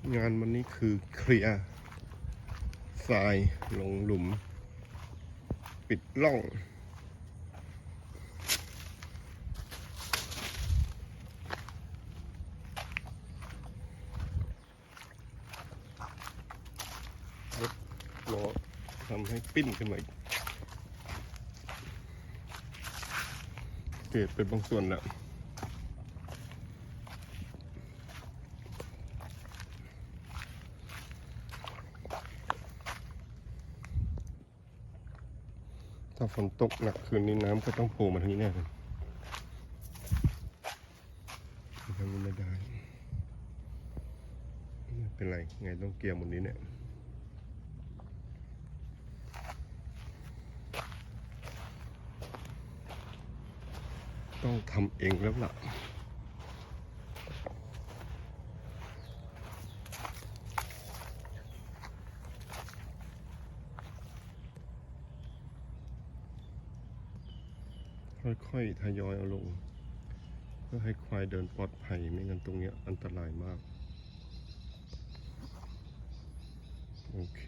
งานวันนี้คือเคลียร์ทรายลงหลุมปิดร่องรถล้อทำให้ปิ้นขึ้นมาอีกเกตเป็นบางส่วนแล้วถ้าฝนตกหนักคืนนี้น้ำก็ต้องโผล่มาทางนี้แน่เลยทางนี้ไม่ได้ไม่เป็นไรไงต้องเกียร์หมดนี้เนี่ยต้องทำเองแล้วล่ะค่อยๆทยอยเอาลงเพื่อให้ควายเดินปลอดภัยไม่งั้นตรงนี้อันตรายมากโอเค